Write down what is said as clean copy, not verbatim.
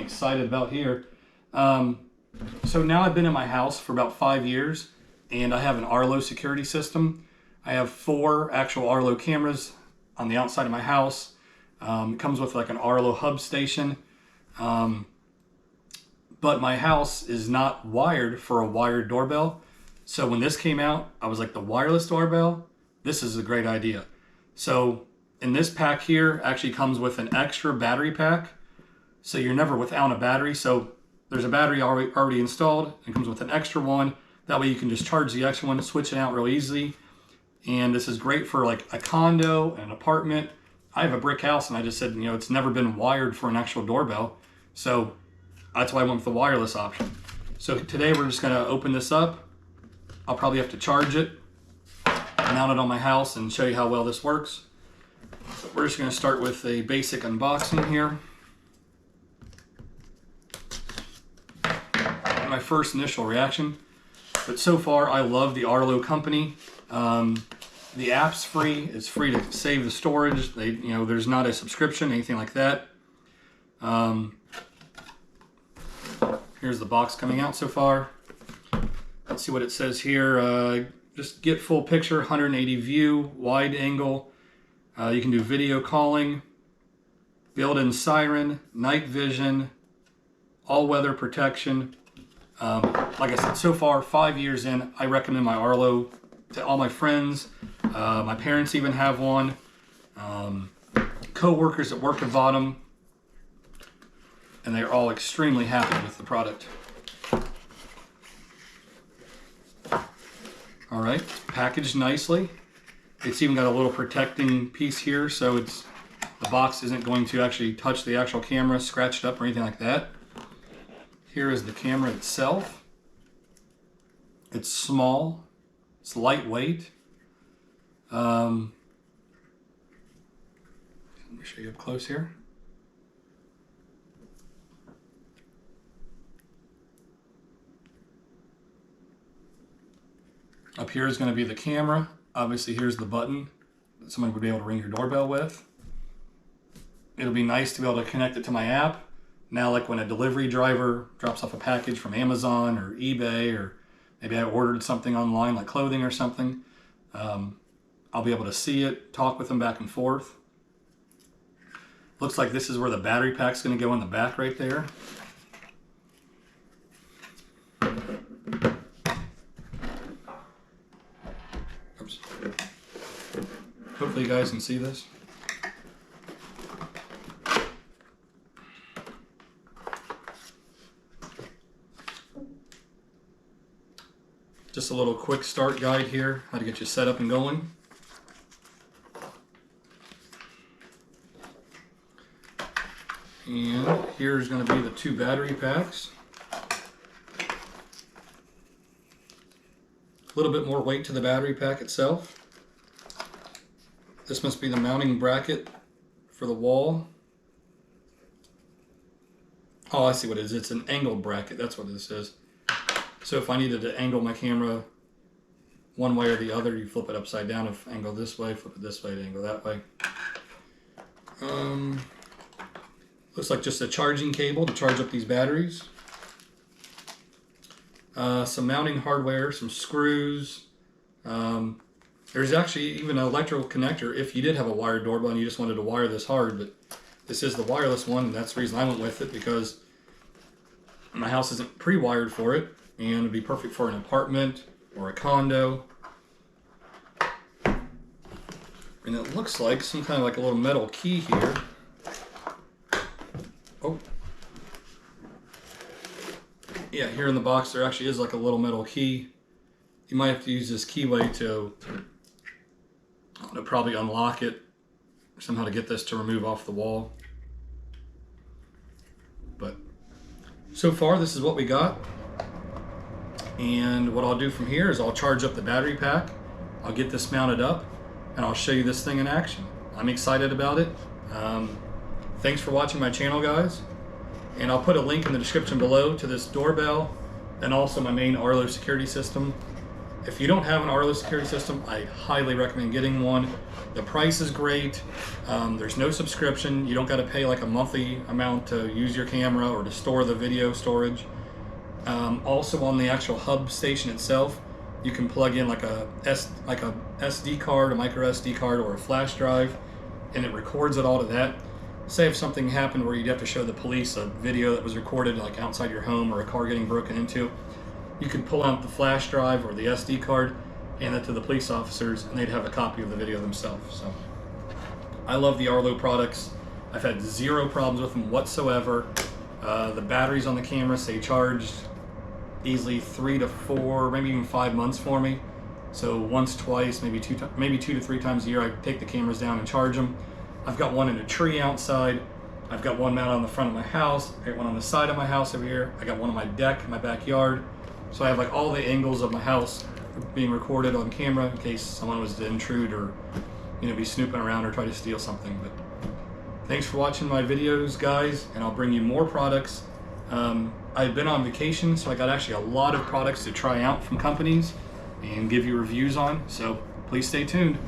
excited about here. So now I've been in my house for about 5 years, and I have an Arlo security system. I have 4 actual Arlo cameras on the outside of my house. It comes with like an Arlo hub station. But my house is not wired for a wired doorbell. So when this came out, I was like, the wireless doorbell, this is a great idea. So in this pack here actually comes with an extra battery pack. So you're never without a battery. So there's a battery already installed. It comes with an extra one. That way you can just charge the extra one, switch it out real easy. And this is great for like a condo, an apartment. I have a brick house, and I just said, you know, it's never been wired for an actual doorbell. So that's why I went with the wireless option. So today we're just gonna open this up. I'll probably have to charge it, mount it on my house, and show you how well this works. So we're just gonna start with a basic unboxing here. My first initial reaction, but so far I love the Arlo company. The app's free. It's free to save the storage. There's not a subscription, anything like that. Here's the box coming out so far. Let's see what it says here. Just get full picture, 180 view, wide angle. You can do video calling, built-in siren, night vision, all-weather protection. Like I said, so far, 5 years in, I recommend my Arlo to all my friends. My parents even have one. Co-workers at work have bought them, and they're all extremely happy with the product. All right, packaged nicely. It's even got a little protecting piece here, so the box isn't going to actually touch the actual camera, scratch it up or anything like that. Here is the camera itself. It's small, it's lightweight. Let me show you up close here. Up here is going to be the camera. Obviously here's the button that someone would be able to ring your doorbell with. It'll be nice to be able to connect it to my app. Now, like when a delivery driver drops off a package from Amazon or eBay, or maybe I ordered something online like clothing or something, I'll be able to see it, talk with them back and forth. Looks like this is where the battery pack's going to go in the back right there. Oops. Hopefully you guys can see this. Just a little quick start guide here, how to get you set up and going. And here's going to be the 2 battery packs. A little bit more weight to the battery pack itself. This must be the mounting bracket for the wall. Oh, I see what it is. It's an angled bracket. That's what this is. So if I needed to angle my camera one way or the other, you flip it upside down. If angle this way, flip it this way to angle that way. Looks like just a charging cable to charge up these batteries. Some mounting hardware, some screws. There's actually even an electrical connector if you did have a wired doorbell and you just wanted to wire this hard, but this is the wireless one, and that's the reason I went with it, because my house isn't pre-wired for it, and it'd be perfect for an apartment or a condo. And it looks like some kind of like a little metal key here. Oh. Yeah, here in the box there actually is like a little metal key. You might have to use this keyway to probably unlock it, or somehow to get this to remove off the wall. But so far this is what we got. And what I'll do from here is I'll charge up the battery pack, I'll get this mounted up, and I'll show you this thing in action. I'm excited about it. Thanks for watching my channel, guys. And I'll put a link in the description below to this doorbell and also my main Arlo security system. if you don't have an Arlo security system, I highly recommend getting one. The price is great. There's no subscription. You don't got to pay like a monthly amount to use your camera or to store the video storage. Also on the actual hub station itself, you can plug in like a SD card, a micro SD card, or a flash drive, and it records it all to that. Say if something happened where you'd have to show the police a video that was recorded like outside your home or a car getting broken into, you could pull out the flash drive or the SD card, hand it to the police officers, and they'd have a copy of the video themselves. So I love the Arlo products. I've had zero problems with them whatsoever. The batteries on the camera stay charged easily 3 to 4, maybe even 5 months for me. So once, twice, maybe 2 to 3 times a year, I take the cameras down and charge them. I've got one in a tree outside. I've got one mounted on the front of my house. I got one on the side of my house over here. I got one on my deck in my backyard. So I have like all the angles of my house being recorded on camera in case someone was to intrude or, you know, be snooping around or try to steal something. But thanks for watching my videos, guys, and I'll bring you more products. I've been on vacation, so I got actually a lot of products to try out from companies and give you reviews on. So please stay tuned.